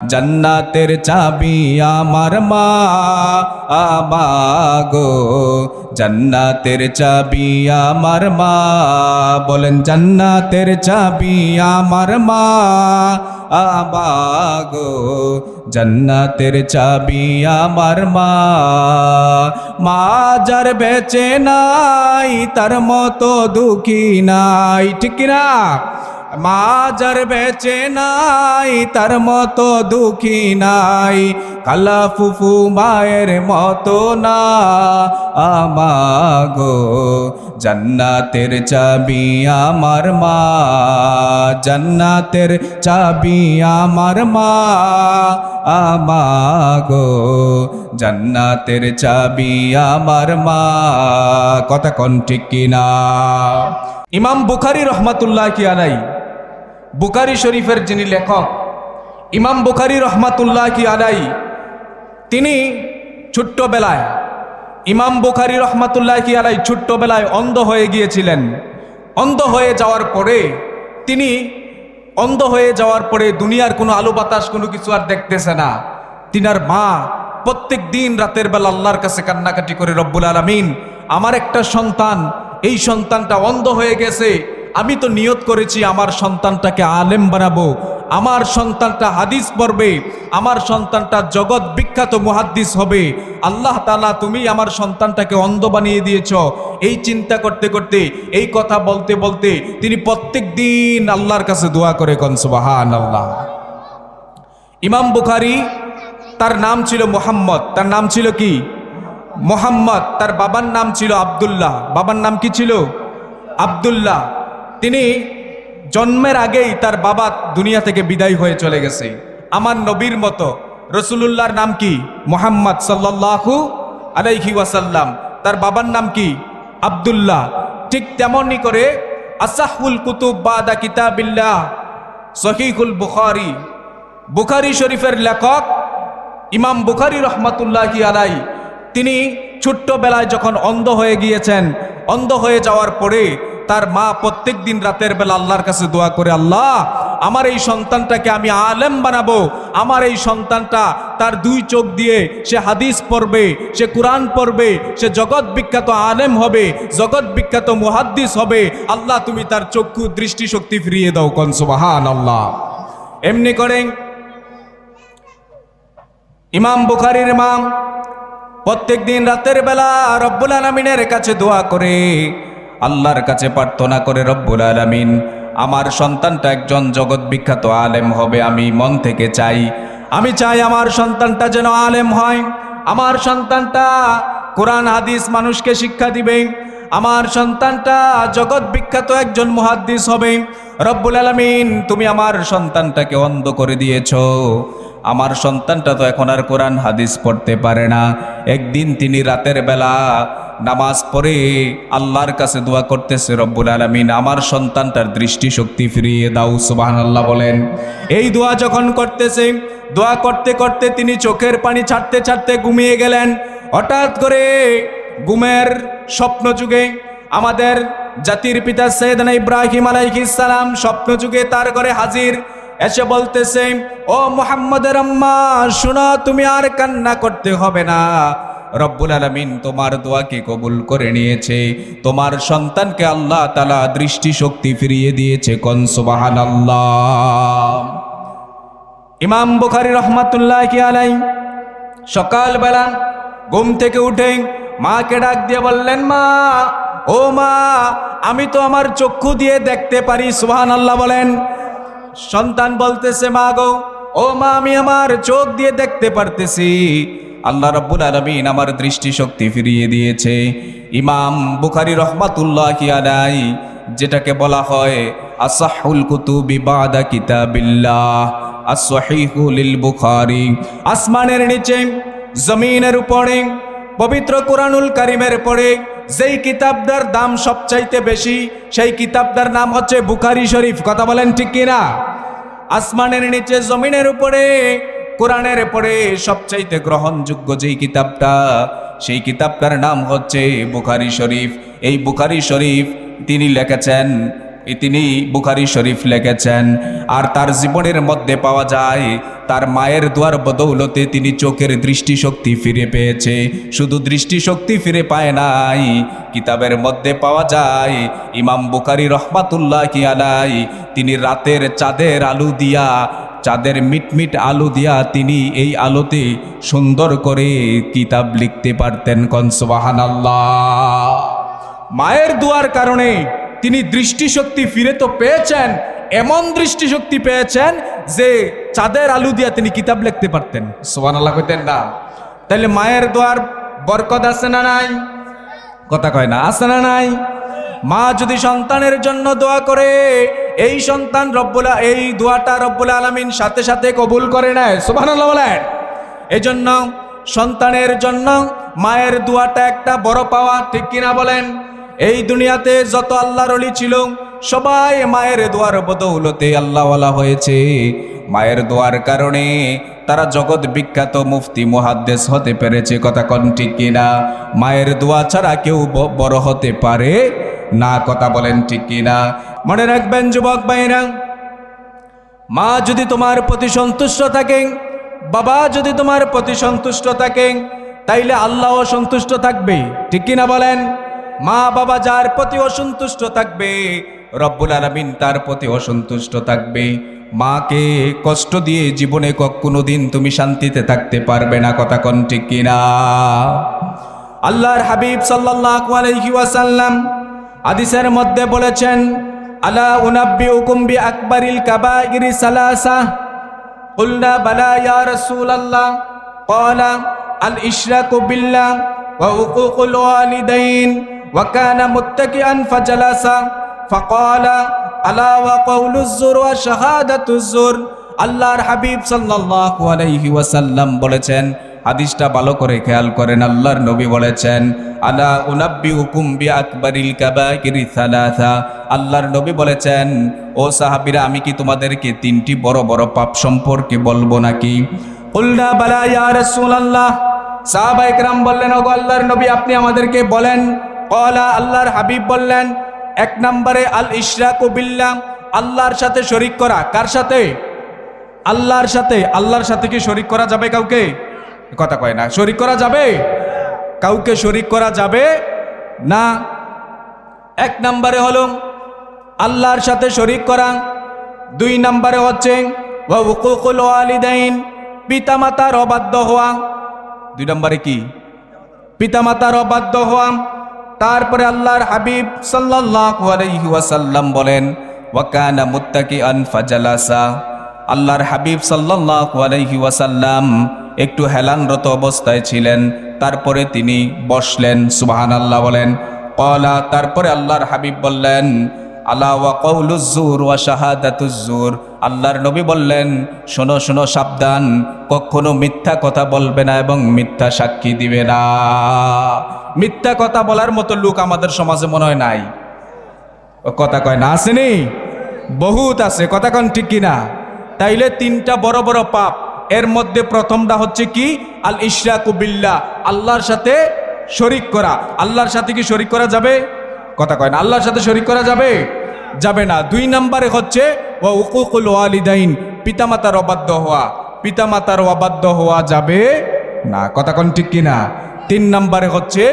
জান্নাতের চাবি আমার মা গো, জান্নাতের চাবি আমার মা। বলেন জান্নাতের চাবি আমার মা গো, জান্নাতের চাবি আমার মা। মা যার বেঁচে নাই তার মতো দুঃখী নাই, ঠিক না? মা যার বেঁচে নাই তার মতো দুঃখী নাই, কালা ফুফু মায়ের মতো না গো, জান্নাতের চাবি আমার মা। জান্নাতের চাবি আমার মা গো, জান্নাতের চাবি আমার মা। কথা কোন ঠিক কিনা? ইমাম বুখারী রহমাতুল্লাহ কি আলাই, বুখারী শরীফের যিনি লেখক ইমাম বুখারী রহমাতুল্লাহ কি আলাই, তিনি ছোট্টবেলায় ইমাম বুখারী রহমাতুল্লাহ কি আলাই ছোট্টবেলায় অন্ধ হয়ে গিয়েছিলেন। অন্ধ হয়ে যাওয়ার পরে দুনিয়ার কোনো আলো বাতাস কোনো কিছু আর দেখতেছে না। তিনার মা প্রত্যেক দিন রাতের বেলা আল্লাহর কাছে কান্নাকাটি করে, রব্বুল আলামিন, আমার একটা সন্তান, এই সন্তানটা অন্ধ হয়ে গেছে, আমি তো নিয়ত করেছি আমার সন্তানটাকে আলেম বানাবো, আমার সন্তানটা হাদিস পড়বে, আমার সন্তানটা জগৎ বিখ্যাত মুহাদ্দিস হবে। আল্লাহ তাআলা তুমি আমার সন্তানটাকে অন্ধ বানিয়ে দিয়েছ। এই চিন্তা করতে করতে, এই কথা বলতে বলতে তিনি প্রত্যেক দিন আল্লাহর কাছে দোয়া করে, কোন সুবহানাল্লাহ। ইমাম বুখারী, তার নাম ছিল মুহাম্মদ। তার নাম ছিল কি? মুহাম্মদ। তার বাবার নাম ছিল আব্দুল্লাহ। বাবার নাম কি ছিল? আব্দুল্লাহ। তিনি জন্মের আগেই তার বাবা দুনিয়া থেকে বিদায় হয়ে চলে গেছে। আমার নবীর মতো রাসূলুল্লাহর নাম কি? মুহাম্মদ সাল্লাল্লাহু আলাইহি ওয়াসাল্লাম। তার বাবার নাম কি? আব্দুল্লাহ। ঠিক তেমনি করে আসাহুল কুতুব বাদা কিতাবিল্লাহ সহিহুল বুখারী, বুখারী শরীফের লেখক ইমাম বুখারী রহমাতুল্লাহি আলাই, তিনি ছোট্টবেলায় যখন অন্ধ হয়ে গিয়েছেন, অন্ধ হয়ে যাওয়ার পরে তার মা প্রত্যেক দিন রাতের বেলা আল্লাহর কাছে দোয়া করে, আল্লাহ, আমার এই সন্তানটাকে আমি আলেম বানাবো, আমার এই সন্তানটা তার দুই চোখ দিয়ে সে হাদিস পড়বে, সে কোরআন পড়বে, সে জগৎ বিখ্যাত আলেম হবে, জগৎ বিখ্যাত মুহাদ্দিস হবে। আল্লাহ তুমি তার চক্ষু দৃষ্টিশক্তি ফিরিয়ে দাও, কোন সুবহানাল্লাহ। এমনি করেন ইমাম বুখারীর মা প্রত্যেক দিন রাতের বেলা রব্বুল আলামিনের কাছে দোয়া করে, আল্লাহর কাছে প্রার্থনা করে, রব্বুল আলামিন, আমার সন্তানটা একজন জগৎ বিখ্যাত আলেম হবে, আমি মন থেকে চাই, আমি চাই আমার সন্তানটা যেন আলেম হয়, আমার সন্তানটা কোরআন হাদিস মানুষকে শিক্ষা দিবে, আমার সন্তানটা জগৎ বিখ্যাত একজন মুহাদ্দিস হবে। রব্বুল আলামিন, তুমি আমার সন্তানটাকে অন্ধ করে দিয়েছো, আমার সন্তানটা তো এখন আর কোরআন হাদিস পড়তে পারে না। একদিন তিনি রাতের বেলা নামাজ পড়ে আল্লাহর কাছে দোয়া করতেছে, রব্বুল আলামিন, আমার সন্তানটার দৃষ্টিশক্তি ফিরিয়ে দাও, সুবহানাল্লাহ বলেন। এই দোয়া যখন করতেছে, দোয়া করতে করতে তিনি চোখের পানি ছাড়তে ছাড়তে ঘুমিয়ে গেলেন। হঠাৎ করে ঘুমের স্বপ্ন যুগে আমাদের জাতির পিতা সাইয়েদনা ইব্রাহিম আলাইহিস সালাম স্বপ্ন যুগে তার ঘরে হাজির, এসে বলতেছে, ও মুহাম্মদের আম্মা, শোনো, তুমি আর কান্না করতে হবে না, রব্বুল আলামিন তোমার দোয়াকে কবুল করে নিয়েছে, তোমার সন্তানকে আল্লাহ তাআলা দৃষ্টিশক্তি ফিরিয়ে দিয়েছে, কোন সুবহানাল্লাহ। ইমাম বুখারী রাহমাতুল্লাহি আলাইহি সকালবেলা ঘুম থেকে উঠে মাকে ডাক দিয়ে বললেন, মা, ও মা, আমি তো আমার চক্ষু দিয়ে দেখতে পারি, সুবহানাল্লাহ বলেন। সন্তান বলতেছে, মা গো, ও মা, আমি আমার চোখ দিয়ে দেখতে পারতেছি, আল্লাহ রাব্বুল আলামিন আমার দৃষ্টিশক্তি ফিরিয়ে দিয়েছে। ইমাম বুখারী রাহমাতুল্লাহি আলাইহি, যেটাকে বলা হয় আসাহুল কুতুবি বাদা কিতাবিল্লাহ, as-সাহিহু লিল বুখারী, আসমানের নিচে জমিনের উপরে পবিত্র কুরআনুল কারীমের পরে যেই কিতাবটার দাম সবচাইতে বেশি, সেই কিতাবটার নাম হচ্ছে বুখারী শরীফ। কথা বলেন ঠিক কিনা? আসমানের নিচে জমিনের উপরে কোরআনের পরে সবচাইতে গ্রহণযোগ্য যেই কিতাবটা, সেই কিতাবটার নাম হচ্ছে বুখারী শরীফ। এই বুখারী শরীফ তিনি লিখেছেন, তিনি বুখারী শরীফ লিখেছেন, আর তার জীবনের মধ্যে পাওয়া যায় তার মায়ের দোয়ার বদৌলতে তিনি চোখের দৃষ্টিশক্তি ফিরে পেয়েছে। শুধু দৃষ্টিশক্তি ফিরে পায় নাই, কিতাবের মধ্যে পাওয়া যায় ইমাম বুখারী রহমাতুল্লাহি আলাইহি তিনি রাতের চাঁদের আলো দিয়া, চাঁদের মিটমিট আলো দিয়া তিনি এই আলোতে সুন্দর করে কিতাব লিখতে পারতেন। কোন সুবহানাল্লাহ। মায়ের দোয়ার কারণে তিনি দৃষ্টিশক্তি ফিরে তো পেয়েছেন, এমন দৃষ্টিশক্তি পেয়েছেন যে চাঁদের আলো দিয়া তিনি কিতাব লিখতে পারতেন। সুবহানাল্লাহ কইতেন না? তাহলে মায়ের দোয়ার বরকত আছে না নাই? কথা কয় না, আছে না নাই? মা যদি সন্তানের জন্য দোয়া করে, এই সন্তান এই দোয়াটা রব্বুল আলামিন সাথে সাথে কবুল করে নেয়। সুবহানাল্লাহ বলেন। এজন্য সন্তানের জন্য মায়ের দোয়াটা একটা বড় পাওয়া, ঠিক কিনা বলেন? এই দুনিয়াতে যত আল্লাহর ওলি ছিল সবাই মায়ের দোয়ার বদৌলতে আল্লাহওয়ালা হয়েছে। মায়ের দোয়ার কারণে তারা জগৎ বিখ্যাত মুফতি মুহাদ্দিস হতে পেরেছে। কথা কোন ঠিক কিনা? মায়ের দোয়া ছাড়া কেউ বড় হতে পারে না। কথা বলেন ঠিক কিনা? মনে রাখবেন যুবক ভাইরা, মা যদি তোমার প্রতি সন্তুষ্ট থাকেন, বাবা যদি তোমার প্রতি সন্তুষ্ট থাকেন, তাইলে আল্লাহও সন্তুষ্ট থাকবে। ঠিক কিনা বলেন? মা বাবা যার প্রতি অসন্তুষ্ট থাকবে, রব্বুল আলামিন তার প্রতি অসন্তুষ্ট থাকবে। মাকে কষ্ট দিয়ে জীবনে কোনোদিন তুমি শান্তিতে থাকতে পারবে না। কথা কোন ঠিক কিনা? আল্লাহর হাবিব সাল্লাল্লাহু আলাইহি ওয়াসাল্লাম হাদিসের মধ্যে বলেছেন, আলা উনাব্বিউকুম বিআকবারিল কাবাইরি সালাসা, কুলনা বালা ইয়া রাসূলুল্লাহ, ক্বালা আল ইশরাকু বিল্লাহ ওয়া উকুকুল ওয়ালিদাইন ওয়া কানা মুত্তাকিআন ফাজালাসা ফাকালা আলা ওয়া কাউলুজ জুর ওয়া শাহাদাতুজ জুর। আল্লাহর হাবিব সাল্লাল্লাহু আলাইহি ওয়াসাল্লাম বলেছেন, হাদিসটা ভালো করে খেয়াল করেন। আল্লাহর নবী বলেছেন, আলা উনাব্বিউকুম বিআকবারিল কাবাইরি সালাসা। আল্লাহর নবী বলেছেন, ও সাহাবীরা, আমি কি তোমাদেরকে তিনটি বড় বড় পাপ সম্পর্কে বলবো নাকি? কুলনা বালা ইয়া রাসূলুল্লাহ। সাহাবায়ে কেরাম বললেন, ওগো আল্লাহর নবী, আপনি আমাদেরকে বলেন। ক্বালা, আল্লাহর হাবিব বললেন, এক নম্বরে আল ইশরাকু বিল্লাহ, আল্লাহর সাথে শরীক করা। কার সাথে? আল্লাহর সাথে। আল্লাহর সাথে কি শরীক করা যাবে কাউকে? কথা কয় না। শরীক করা যাবে? কাউকে শরীক করা যাবে না। এক নম্বরে হলো আল্লাহর সাথে শরীক করা। দুই নম্বরে হচ্ছে ওয়া উকুকুল ওয়ালিদাইন, পিতামাতার অবাধ্য হওয়া। দুই নম্বরে কি? পিতামাতার অবাধ্য হওয়া। তারপরে আল্লাহর হাবিব সাল্লাল্লাহু আলাইহি ওয়াসাল্লাম বলেন, ওয়া কানা মুত্তাকিআন ফাজালাসা। আল্লাহর হাবিব সাল্লাল্লাহু আলাইহি ওয়াসাল্লাম একটু হেলানরত অবস্থায় ছিলেন, তারপরে তিনি বসলেন। সুবহানাল্লাহ বলেন। ক্বালা, তারপরে আল্লাহর হাবিব বললেন, আলা ওয়া কাউলুজ জুর ওয়া শাহাদাতুজ জুর। আল্লাহর নবী বললেন, শোনো শোনো, সাবধান, কখনো মিথ্যা কথা বলবে না এবং মিথ্যা সাক্ষী দিবে না। মিথ্যা কথা বলার মতো লোক আমাদের সমাজে মনে হয় নাই। কথা কয় না? আসেনি? বহুত আছে। কথা কন ঠিক কিনা? তাইলে তিনটা বড় বড় পাপ, এর মধ্যে প্রথমটা হচ্ছে কি? আল ইশরাকু বিল্লাহ, আল্লাহর সাথে শরীক করা। আল্লাহর সাথে কি শরীক করা যাবে? কথা কয় না। আল্লাহর সাথে শরীক করা যাবে? যাবে না। দুই নম্বরে হচ্ছে ওয়া উকুকুল ওয়ালিদাইন, পিতামাতার অবাধ্য হওয়া। পিতামাতার অবাধ্য হওয়া যাবে না। কথা কোন ঠিক কিনা? তিন নম্বরে হচ্ছে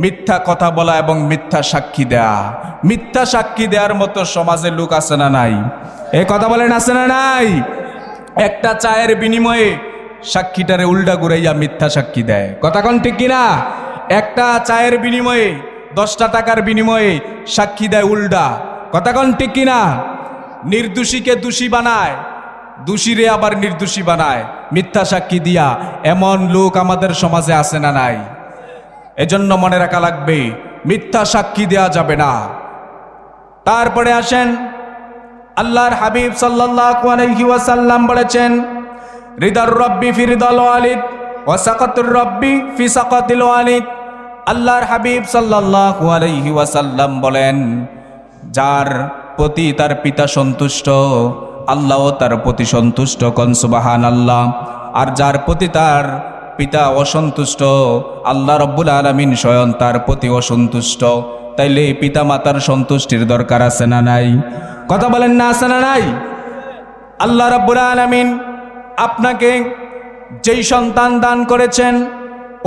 মিথ্যা কথা বলা এবং মিথ্যা সাক্ষী দেয়া। মিথ্যা সাক্ষী দেওয়ার মতো সমাজের লোক আছে না নাই? এই কথা বলেন, আছে না নাই? একটা চায়ের বিনিময়ে সাক্ষীটারে উল্টা ঘুরাইয়া মিথ্যা সাক্ষী দেয়। কথা কোন ঠিক কিনা? একটা চায়ের বিনিময়ে, 10টা টাকার বিনিময়ে সাক্ষী দেয় উল্টা। কথা কোন ঠিক কিনা? নির্দোষীকে দোষী বানায়, দোষীরে আবার নির্দোষী বানায় মিথ্যা সাক্ষী দিয়া। এমন লোক আমাদের সমাজে আছে না নাই? এজন্য মনে রাখা লাগবে, মিথ্যা সাক্ষী দেয়া যাবে না। তারপরে আসেন, আল্লাহর হাবিব সাল্লাল্লাহু আলাইহি ওয়াসাল্লাম বলেছেন, রিদার রব্বি ফি রিদাল ওয়ালিদ ওয়া সাকাতুর রব্বি ফি সাকাতিল ওয়ালিদ। আল্লাহর হাবিব সাল্লাল্লাহু আলাইহি ওয়াসাল্লাম বলেন, যার প্রতি তার পিতা সন্তুষ্ট, আল্লাহও তার প্রতি সন্তুষ্ট। কোন সুবহানাল্লাহ। আর যার প্রতি তার পিতা অসন্তুষ্ট, আল্লাহ রব্বুল আলামিন স্বয়ং তার প্রতি অসন্তুষ্ট। তাইলে পিতা মাতার সন্তুষ্টির দরকার আছে না নাই? কথা বলেন না, আছে না নাই? আল্লাহ রব্বুল আলামিন আপনাকে যেই সন্তান দান করেছেন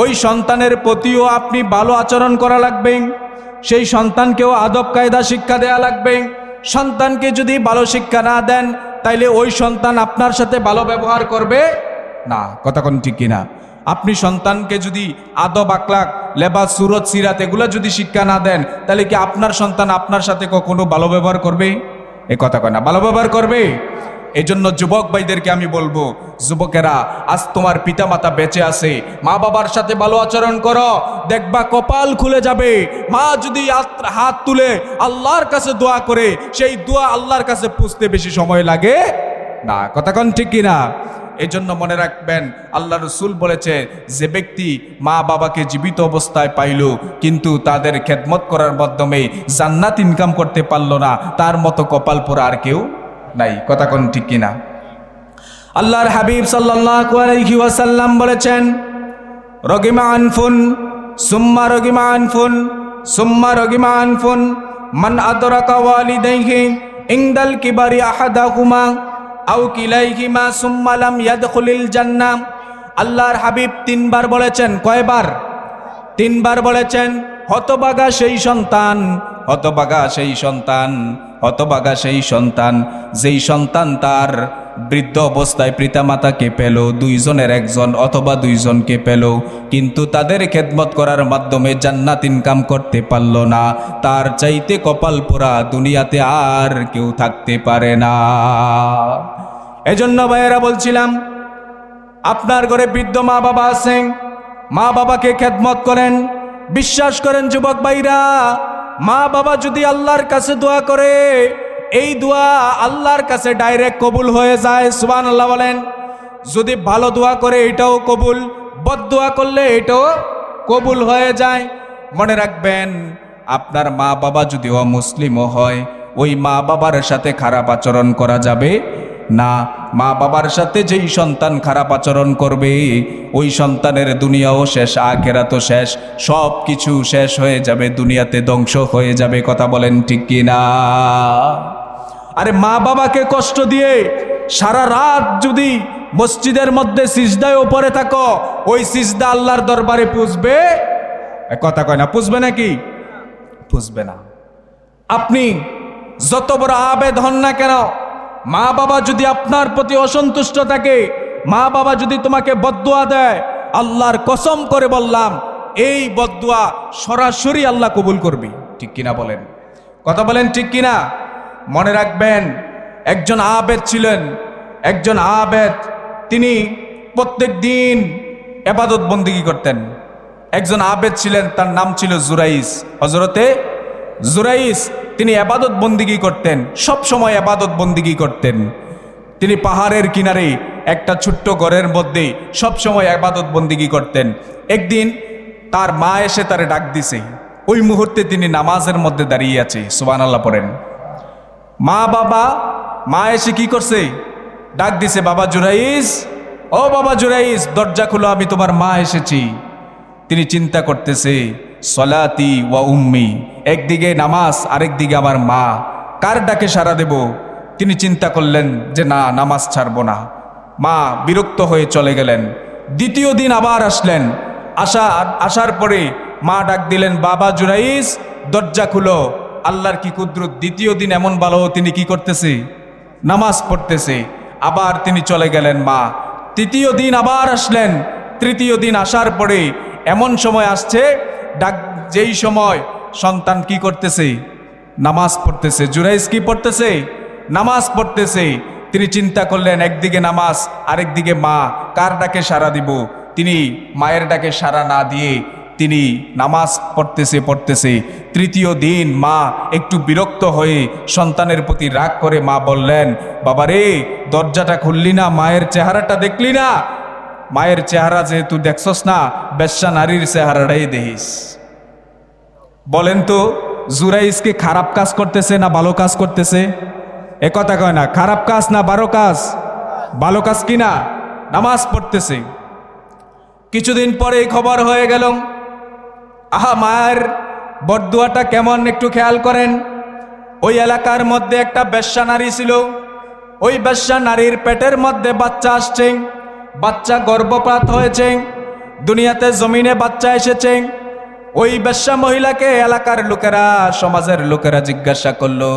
ওই সন্তানের প্রতিও আপনি ভালো আচরণ করা লাগবে, সেই সন্তানকেও আদব কায়দা শিক্ষা দেওয়া লাগবে। সন্তানকে যদি ভালো শিক্ষা না দেন তাইলে ওই সন্তান আপনার সাথে ভালো ব্যবহার করবে না। কথা কোন ঠিক কিনা? আপনি সন্তানকে যদি আদব আখলাক লেবাস সুরত সিরাত এগুলো যদি শিক্ষা না দেন তাহলে কি আপনার সন্তান আপনার সাথে কখনো ভালো ব্যবহার করবে? এ কথা কয় না, ভালো ব্যবহার করবে? এই জন্য যুবক ভাইদেরকে আমি বলবো, যুবকেরা আজ তোমার পিতামাতা বেঁচে আছে, মা বাবার সাথে ভালো আচরণ করো, দেখবা কপাল খুলে যাবে। মা যদি হাত তুলে আল্লাহর কাছে দোয়া করে, সেই দোয়া আল্লাহর কাছে পৌঁছতে বেশি সময় লাগে না। কথা কোন ঠিক কিনা? এই জন্য মনে রাখবেন, আল্লাহ রসুল বলেছে, যে ব্যক্তি মা বাবাকে জীবিত অবস্থায় পাইল কিন্তু তাদের খেদমত করার মাধ্যমে জান্নাত ইনকাম করতে পারল না, তার মতো কপাল পোড়া আর কেউ নাই। কথা কোন ঠিক কিনা? আল্লাহর হাবিব সাল্লাল্লাহু আলাইহি ওয়াসাল্লাম বলেছেন, রগিমা আনফুন সুম্মা রগিমা আনফুন সুম্মা রগিমা আনফুন মান আদরাকা ওয়ালিদাইহি ইনদাল কিবারি আহাদাহুমা আও কিলাইহিমা সুম্মা লাম ইয়াদখুলিল জান্নাহ। আল্লাহর হাবিব তিনবার বলেছেন। কয়বার? তিনবার বলেছেন। হতভাগা সেই সন্তান, হতভাগা সেই সন্তান, হতভাগা সেই সন্তান যেই সন্তান তার বৃদ্ধ অবস্থায় পিতামাতাকে পেল, দুইজনের একজন অথবা দুইজনকে পেল, কিন্তু তাদের খেদমত করার মাধ্যমে জান্নাত ইনকাম করতে পারল না, তার চাইতে কপাল পোড়া দুনিয়াতে আর কেউ থাকতে পারে না। এজন্য ভাইয়েরা বলছিলাম, আপনার ঘরে বৃদ্ধ মা বাবা আছেন, মা বাবাকে খেদমত করেন। বিশ্বাস করেন যুবক ভাইরা, মা বাবা যদি আল্লাহর কাছে দোয়া করে, এই দোয়া আল্লাহর কাছে ডাইরেক্ট কবুল হয়ে যায়। সুবহানাল্লাহ বলেন। যদি ভালো দোয়া করে এটাও কবুল, বদ দোয়া করলে এটাও কবুল হয়ে যায়। মনে রাখবেন, আপনার মা বাবা যদি অমুসলিমও হয়, ওই মা বাবার সাথে খারাপ আচরণ করা যাবে না। মা বাবার সাথে যেই সন্তান খারাপ আচরণ করবে, ওই সন্তানের দুনিয়াও শেষ, আখিরাতও শেষ, সব কিছু শেষ হয়ে যাবে, দুনিয়াতে ধ্বংস হয়ে যাবে। কথা বলেন ঠিক কিনা? আরে মা বাবাকে কষ্ট দিয়ে সারা রাত যদি মসজিদের মধ্যে সিজদায় উপরে থাকো, ওই সিজদা আল্লাহর দরবারে পুষবে? কথা কয় না, পুষবে নাকি? পুষবে না। আপনি যত বড় আবেদ হন না কেন, মা বাবা যদি আপনার প্রতি অসন্তুষ্ট থাকে, মা বাবা যদি তোমাকে বদদুয়া দেয়, আল্লাহর কসম করে বললাম, এই বদদুয়া সরাসরি আল্লাহ কবুল করবে। ঠিক কিনা বলেন? কথা বলেন ঠিক কিনা? মনে রাখবেন, একজন আবেদ ছিলেন, একজন আবেদ, তিনি প্রত্যেক দিন ইবাদত বন্দেগী করতেন। একজন আবেদ ছিলেন, তার নাম ছিল জুরাইস, হযরতে জুরাইস। তিনি ইবাদত বন্দেগী করতেন, সব সময় ইবাদত বন্দেগী করতেন। তিনি পাহাড়ের কিনারে একটা ছোট্ট ঘরের মধ্যে সব সময় ইবাদত বন্দেগী করতেন। একদিন তার মা এসে তারে ডাক দিছে। ওই মুহূর্তে তিনি নামাজের মধ্যে দাঁড়িয়ে আছে। সুবহানাল্লাহ পড়েন। মা এসে কি করছে? ডাক দিছে, বাবা জুরাইস, ও বাবা জুরাইস, দরজা খুলো, আমি তোমার মা এসেছি। তিনি চিন্তা করতেছে, সলাতি ওয়া উম্মি, একদিকে নামাজ আরেকদিকে আমার মা, কার ডাকে সাড়া দেব? তিনি চিন্তা করলেন যে না, নামাজ ছাড়বো না। মা বিরক্ত হয়ে চলে গেলেন। দ্বিতীয় দিন আবার আসলেন। আসার পরে মা ডাক দিলেন, বাবা জুরাইস, দরজা খুলো। আল্লাহর কি কুদরত, দ্বিতীয় দিন এমন ভালো, তিনি কি করতেছে? নামাজ পড়তেছে। আবার তিনি চলে গেলেন মা। তৃতীয় দিন আবার আসলেন। তৃতীয় দিন আসার পরে এমন সময় আসছে, যেই সময় সন্তান কি করতেছে? নামাজ পড়তেছে। জুরাইস কি পড়তেছে? নামাজ পড়তেছে। তিনি চিন্তা করলেন, একদিকে নামাজ আরেকদিকে মা, কার ডাকে সাড়া দিব? তিনি মায়ের ডাকে সাড়া না দিয়ে তিনি নামাজ পড়তেছে। তৃতীয় দিন মা একটু বিরক্ত হয়ে সন্তানের প্রতি রাগ করে মা বললেন, বাবারে, দরজাটা খুললি না, মায়ের চেহারাটা দেখলি না? মায়ের চেহারা যেহেতু দেখছস না, বেশ্যা নারীর চেহারাটাই দেখিস। বলেন তো, জুরাইসকে খারাপ কাজ করতেছে না ভালো কাজ করতেছে? এ কথা কয় না, খারাপ কাজ না ভালো কাজ? ভালো কাজ কিনা? নামাজ পড়তেছে। কিছুদিন পরে খবর হয়ে গেল, আহা, মায়ের বদদুয়াটা কেমন একটু খেয়াল করেন। ওই এলাকার মধ্যে একটা বেশ্যা নারী ছিল। ওই বেশ্যা নারীর পেটের মধ্যে বাচ্চা আসছে, বাচ্চা গর্ভপাত হয়েছে, দুনিয়াতে জমিনে বাচ্চা এসেছে। ওই বেশ্যা মহিলাকে এলাকার লোকেরা, সমাজের লোকেরা জিজ্ঞাসা করলো,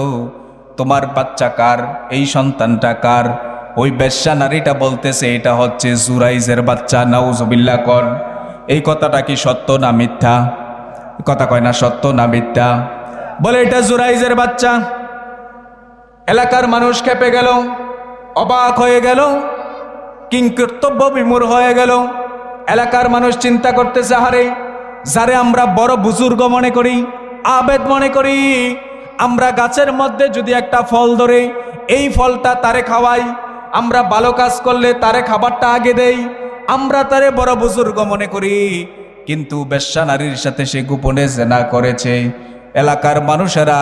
তোমার বাচ্চা কার, এই সন্তানটা কার? ওই বেশ্যা নারীটা বলতেছে, এটা হচ্ছে জুরাইজের বাচ্চা। নাউজুবিল্লাহ কর। এই কথাটা কি সত্য না মিথ্যা? কথা কয় না, সত্য না মিথ্যা? বলে এটা জুরাইজের বাচ্চা। এলাকার মানুষ খেপে গেল, অবাক হয়ে গেল, কিংকর্তব্য বিমূঢ় হয়ে গেল। এলাকার মানুষ চিন্তা করতেছে, হারে যারে আমরা বড় বুজুর্গ মনে করি, আবেদ মনে করি, আমরা গাছের মধ্যে যদি একটা ফল ধরে এই ফলটা তারে খাওয়াই, আমরা ভালো কাজ করলে তারে খাবারটা আগে দেই, আমরা তারে বড় বুজুর্গ মনে করি, কিন্তু বেশ্যা নারীর সাথে সে গোপনে জেনা করেছে। এলাকার মানুষেরা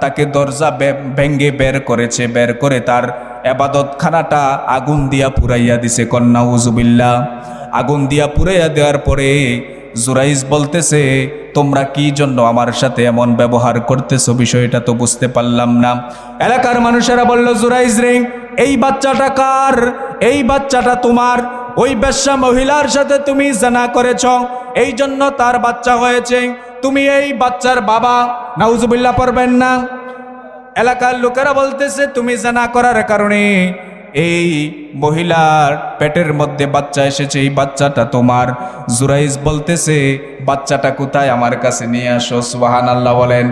তাকে দরজা ভেঙ্গে বের করেছে, বের করে তার এবাদতখানাটা আগুন দিয়া পুরাইয়া দিছে। নাউজুবিল্লাহ। আগুন দিয়া পুরাইয়া দেওয়ার পরে জুরাইজ বলতেছে, তোমরা কি জন্য আমার সাথে এমন ব্যবহার করতেছো, বিষয়টা তো বুঝতে পারলাম না। এলাকার মানুষেরা বলল, জুরাইজ রে, এই বাচ্চাটা কার? এই বাচ্চাটা তোমার। ওই বেশ্যা মহিলার সাথে তুমি জানা করেছ, এই জন্য তার বাচ্চা হয়েছে, তুমি এই বাচ্চার বাবা। নাউজুবিল্লাহ পড়বেন না? এলাকার লোকেরা বলতেছে, তুমি জানা করার কারণে এই মহিলার পেটের মধ্যে বাচ্চা এসেছে, এই বাচ্চাটা তোমার। জুরাইজ বলতেছে, বাচ্চাটা কোথায়? আমার কাছে নিয়ে আসো। সুবহানাল্লাহ বলেন।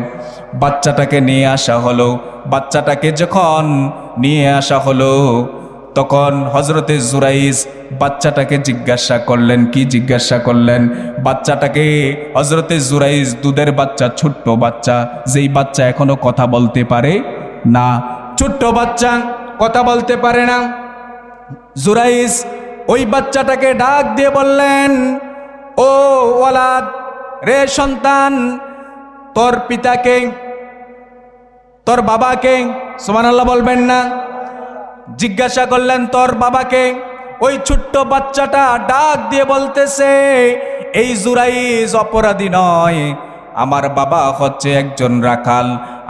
বাচ্চাটাকে নিয়ে আসা হলো। বাচ্চাটাকে যখন নিয়ে আসা হলো, তখন হজরতে জুরাইজ বাচ্চাটাকে জিজ্ঞাসা করলেন। কি জিজ্ঞাসা করলেন? বাচ্চাটাকে হজরতে জুরাইজ, দুধের বাচ্চা, ছোট্ট বাচ্চা, যেই বাচ্চা এখনো কথা বলতে পারে না, ছোট্ট বাচ্চা, কথা বলতে পারে না। জুরাইজ ওই বাচ্চাটাকে ডাক দিয়ে বললেন, ও ওয়ালাদ, রে সন্তান, তোর পিতাকে, তোর বাবাকে, সুবহানাল্লাহ বলবেন না? জিজ্ঞাসা করলেন তোর বাবাকে। ওই ছোট্ট বাচ্চাটা ডাক দিয়ে বলতেছে, এই জুরাইজ অপরাধী নয়, আমার বাবা হচ্ছে একজন রাখাল,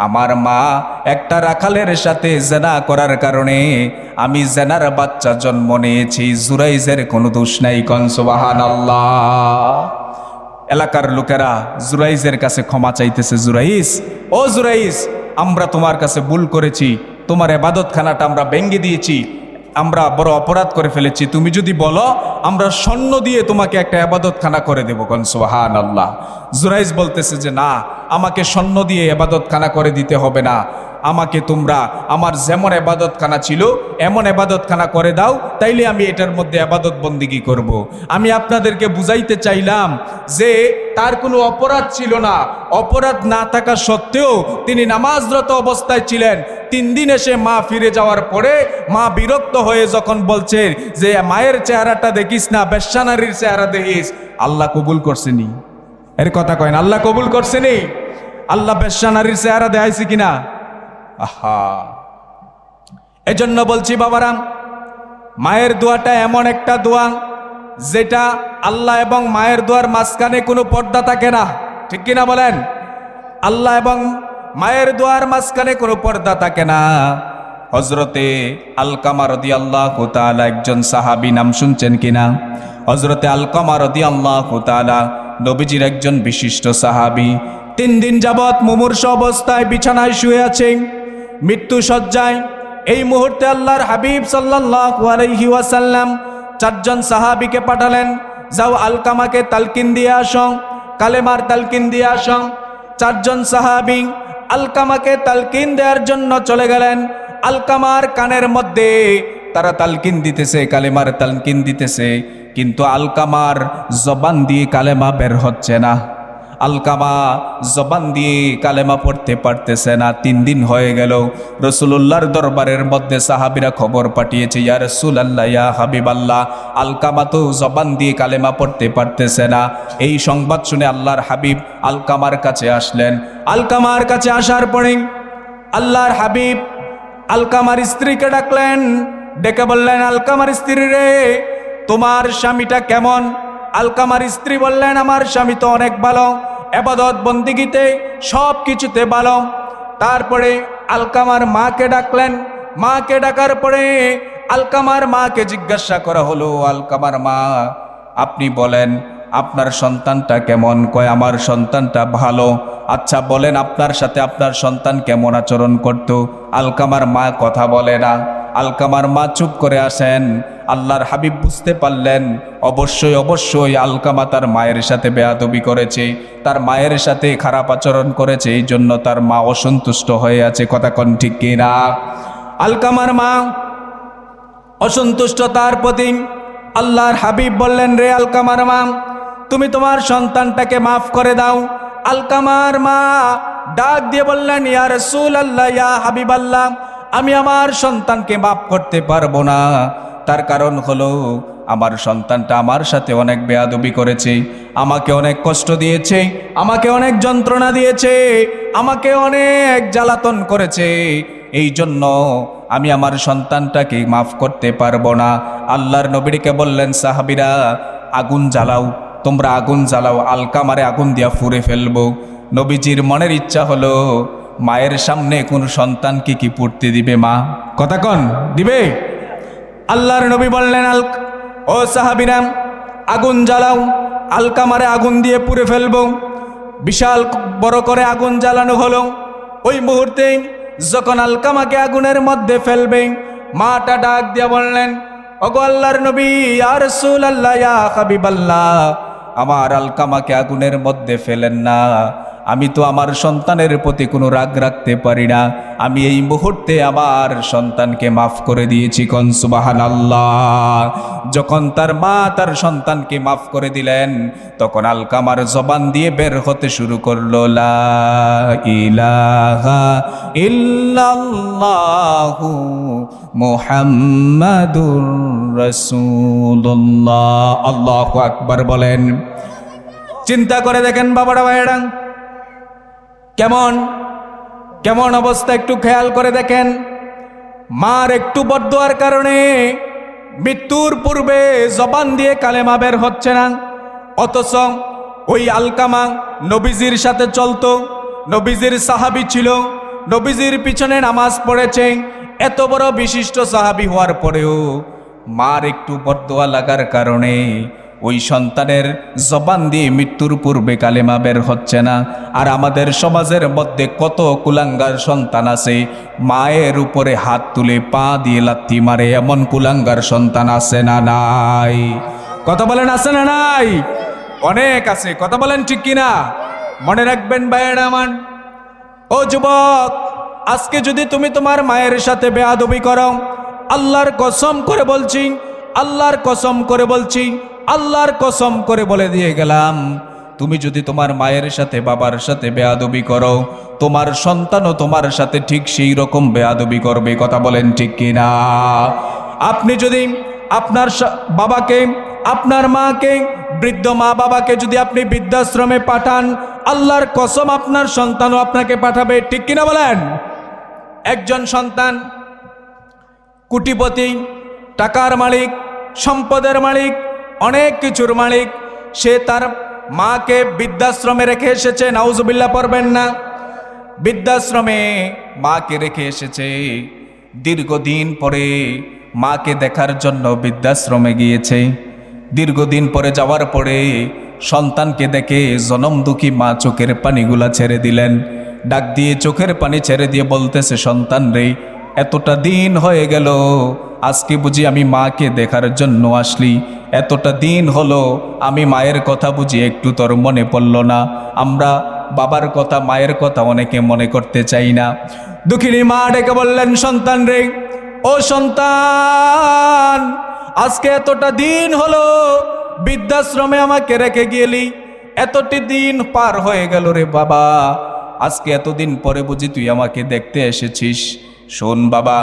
আমার মা একটা রাখালের সাথে জেনা করার কারণে আমি জেনার বাচ্চা জন্ম নিয়েছি, জুরাইজের কোনো দোষ নাই। কোন সুবহানাল্লাহ। এলাকার লোকেরা জুরাইজের কাছে ক্ষমা চাইতেছে। জুরাইজ, ও জুরাইজ, আমরা তোমার কাছে ভুল করেছি, তোমার ইবাদতখানাটা আমরা ভেঙে দিয়েছি, আমরা বড় অপরাধ করে ফেলেছি, তুমি যদি বলো আমরা স্বর্ণ দিয়ে তোমাকে একটা ইবাদতখানা করে দেবো। কোন সুবহানাল্লাহ। জুরাইজ বলতেছে যে না, আমাকে স্বর্ণ দিয়ে ইবাদতখানা করে দিতে হবে না, আমাকে তোমরা আমার যেমন ইবাদতখানা ছিল এমন ইবাদতখানা করে দাও, তাইলে আমি এটার মধ্যে ইবাদত বন্দিগি করব। আমি আপনাদেরকে বুঝাইতে চাইলাম যে তার কোনো অপরাধ ছিল না, অপরাধ না থাকা সত্ত্বেও তিনি নামাজরত অবস্থায় ছিলেন। 3 দিন এসে মা ফিরে যাওয়ার পরে মা বিরক্ত হয়ে যখন বলছে যে মায়ের চেহারাটা দেখিস না, বেশ্যা নারীর চেহারা দেখিস, আল্লাহ কবুল করছেনি? এর কথা কয় না, আল্লাহ কবুল করছেনি? আল্লাহ বেশ্যা নারীর চেহারা দেখাইছে কিনা? আহা, এজন্য বলছি বাবারাম, মায়ের দোয়াটা এমন একটা দোয়া যেটা আল্লাহ এবং মায়ের দোয়ার মাঝখানে কোনো পর্দা থাকে না, ঠিক কিনা বলেন? আল্লাহ এবং মায়ের দোয়ার মাঝখানে কোনো পর্দা থাকে না। হজরতে আলকামা রাদিয়াল্লাহু তাআলা একজন সাহাবী, নাম শুনছেন কিনা? হজরতে আলকামা রাদিয়াল্লাহু তাআলা নবীজির একজন বিশিষ্ট সাহাবী। 3 দিন যাবৎ মুমূর্ষু অবস্থায় বিছানায় শুয়ে আছেন, মৃত্যু শয্যায়। এই মুহূর্তে আল্লাহর হাবিব সাল্লাল্লাহু আলাইহি ওয়াসাল্লাম 4 জন সাহাবীকে পাঠালেন, যাও আলকামাকে তালকিন দিয়ে আসো, কালেমার তালকিন দিয়ে আসো। 4 জন সাহাবী আলকামাকে তালকিন দেওয়ার জন্য চলে গেলেন। আলকামার কানের মধ্যে তারা তালকিন দিতেছে, কালেমার তালকিন দিতেছে, কিন্তু আলকামার জবান দিয়ে কালেমা বের হচ্ছে না। আলকামা জবান দিয়ে কালেমা পড়তে পারতেছে না। 3 দিন হয়ে গেল। রাসূলুল্লাহর দরবারের মধ্যে সাহাবীরা খবর পাঠিয়েছে, ইয়া রাসূলুল্লাহ, ইয়া হাবিবাল্লাহ, আলকামা তো জবান দিয়ে কালেমা পড়তে পারতেছে না। এই সংবাদ শুনে আল্লাহর হাবিব আলকামার কাছে আসলেন। আলকামার কাছে আসার পরে আল্লাহর হাবিব আলকামার স্ত্রীকে ডাকলেন, ডেকে বললেন, আলকামার স্ত্রী রে, তোমার স্বামীটা কেমন? আলকামার স্ত্রী বললেন, আমার স্বামী তো অনেক ভালো, ইবাদত বন্দিগিতে সব কিছুতে ভালো। তারপরে আলকামার মাকে ডাকলেন, মাকে ডাকার পরে আলকামার মাকে জিজ্ঞাসা করা হলো, আলকামার মা আপনি বলেন আপনার সন্তানটা কেমন? কয় আমার সন্তানটা ভালো। আচ্ছা বলেন আপনার সাথে আপনার সন্তান কেমন আচরণ করত? আলকামার মা কথা বলে না। আলকামার মা চুপ করে আসেন। আল্লাহর হাবিব বুঝতে পারলেন অবশ্যই অবশ্যই আলকামা তার মায়ের সাথে বেয়াদবি করেছে, তার মায়ের সাথে খারাপ আচরণ করেছে, এই জন্য তার মা অসন্তুষ্ট হয়ে আছে। কথা কোন ঠিক কিনা? আলকামার মা অসন্তুষ্ট তার প্রতি। আল্লাহর হাবিব বললেন, রে আলকামার মা তুমি তোমার সন্তানটাকে মাফ করে দাও। আলকামার মা ডাক দিয়ে বললেন, ইয়া রাসূলুল্লাহ, ইয়া হাবিবাল্লাহ, আমি আমার সন্তানকে মাফ করতে পারবো না। তার কারণ হলো আমার সন্তানটা আমার সাথে অনেক বেয়াদবি করেছে, আমাকে অনেক কষ্ট দিয়েছে, আমাকে অনেক যন্ত্রণা দিয়েছে, আমাকে অনেক জ্বালাতন করেছে, এই জন্য আমি আমার সন্তানটাকে মাফ করতে পারবো না। আল্লাহর নবীকে বললেন, সাহাবীরা আগুন জ্বালাও, তোমরা আগুন জ্বালাও, আলকামারে আগুন দিয়া ফুঁড়ে ফেলবো। নবীজির মনের ইচ্ছা হলো মায়ের সামনে কোন সন্তানকে কি পুড়তে দিবে মা? কথা কন, দিবে? আল্লাহর নবী বললেন, ও সাহাবীরা আগুন জ্বালাও, আলকামারে আগুন দিয়ে পুড়ে ফেলবো। বিশাল বড় করে আগুন জ্বালানো হলো। ওই মুহূর্তে যখন আলকামাকে আগুনের মধ্যে ফেলবে, মাটা ডাক দিয়া বললেন, ওগো আল্লাহর নবী, ইয়া রাসূলুল্লাহ, ইয়া হাবিবাল্লাহ, আমার আলকামাকে আগুনের মধ্যে ফেলেন না। আমি তো আমার সন্তানের প্রতি কোনো রাগ রাখতে পারি না। আমি এই মুহূর্তে আমার সন্তানকে মাফ করে দিয়েছি। কোন সুবহানাল্লাহ। যখন তার মা তার সন্তানকে মাফ করে দিলেন, তখন আলকামার জবান দিয়ে বের হতে শুরু করলো, লা ইলাহা ইল্লাল্লাহু মুহাম্মাদুর রাসূলুল্লাহ। আল্লাহু আকবার বলেন। চিন্তা করে দেখেন বাবারা ভাইয়েরা, কেমন কেমন অবস্থা একটু খেয়াল করে দেখেন। মার একটু বদদুয়ার কারণে মৃত্যুর পূর্বে জবান দিয়ে কালেমা বের হচ্ছে না, অথচ ওই আলকামা নবীজির সাথে চলতো, নবীজির সাহাবী ছিল, নবীজির পিছনে নামাজ পড়েছে, এত বড় বিশিষ্ট সাহাবী হওয়ার পরেও মার একটু বদদুয়া লাগার কারণে ওই সন্তানের জবান দিয়ে মৃত্যুর পূর্বে কালেমা বের হচ্ছে না। আর আমাদের সমাজের মধ্যে কত কুলাঙ্গার সন্তান আছে, মায়ের উপরে হাত তুলে পা দিয়ে লাথি মারে, এমন কুলাঙ্গার সন্তান আছে না নাই? কথা বলেন, আছে না নাই? অনেক আছে। কথা বলেন ঠিক কিনা? মনে রাখবেন ভাইয়েরা আমার, ও যুবক, আজকে যদি তুমি তোমার মায়ের সাথে বেয়াদবি করো, আল্লাহর কসম করে বলছি, আল্লাহর কসম করে বলছি, আল্লাহর কসম করে বলে দিয়ে গেলাম, তুমি যদি তোমার মায়ের সাথে বাবার সাথে বেয়াদবি করো, তোমার সন্তানও তোমার সাথে ঠিক সেই রকম বেয়াদবি করবে। কথা বলেন ঠিক কিনা? আপনি যদি আপনার বাবাকে, আপনার মাকে, বৃদ্ধ মা বাবাকে যদি আপনি বৃদ্ধাশ্রমে পাঠান, আল্লাহর কসম আপনার সন্তানও আপনাকে পাঠাবে। ঠিক কিনা বলেন? একজন সন্তান কোটিপতি, টাকার মালিক, সম্পদের মালিক, অনেক কিছুর মালিক, সে তার মাকে বৃদ্ধাশ্রমে রেখে এসেছে। নাউজুবিল্লাহ পড়বেন না? বৃদ্ধাশ্রমে মাকে রেখে এসেছে। দীর্ঘদিন পরে মাকে দেখার জন্য বৃদ্ধাশ্রমে গিয়েছে। দীর্ঘদিন পরে যাওয়ার পরে সন্তানকে দেখে জনম দুঃখী মা চোখের পানিগুলা ছেড়ে দিলেন। ডাক দিয়ে চোখের পানি ছেড়ে দিয়ে বলতেছে, সন্তান রে, এতটা দিন হয়ে গেল, আজকে বুঝি আমি মাকে দেখার জন্য আসলি? এতটা দিন হলো আমি মায়ের কথা বুঝি একটু তোর মনে পড়ল না? আমরা বাবার কথা, মায়ের কথা অনেকে মনে করতে চাই না। দুঃখিনী মা ডেকে বললেন, সন্তান রে, ও সন্তান, আজকে এতটা দিন হলো বৃদ্ধাশ্রমে আমাকে রেখে গেলি, এতটি দিন পার হয়ে গেল রে বাবা, আজকে এতদিন পরে বুঝি তুই আমাকে দেখতে এসেছিস। শোন বাবা,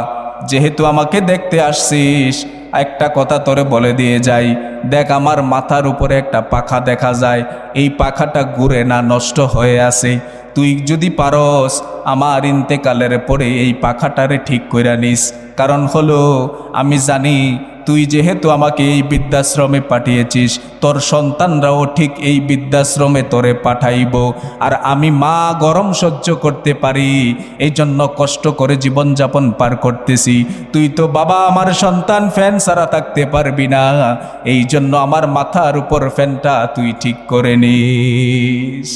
যেহেতু আমাকে দেখতে আসছিস, একটা কথা তোরে বলে দিয়ে যাই, দেখ আমার মাথার উপরে একটা পাখা দেখা যায়, এই পাখাটা ঘুরে না, নষ্ট হয়ে আছে। তুই যদি পারস আমার ইন্তেকালের পরে এই পাখাটারে ঠিক কইরা নিস। কারণ হলো আমি জানি তুই যেহেতু আমাকে এই বৃদ্ধাশ্রমে পাঠিয়েছিস, তোর সন্তানরাও ঠিক এই বৃদ্ধাশ্রমে তোরে পাঠাইব। আর আমি মা গরম সহ্য করতে পারি, এই জন্য কষ্ট করে জীবনযাপন পার করতেছি। তুই তো বাবা আমার সন্তান ফ্যান ছাড়া থাকতে পারবি না, এই জন্য আমার মাথার উপর ফ্যানটা তুই ঠিক করে নিস।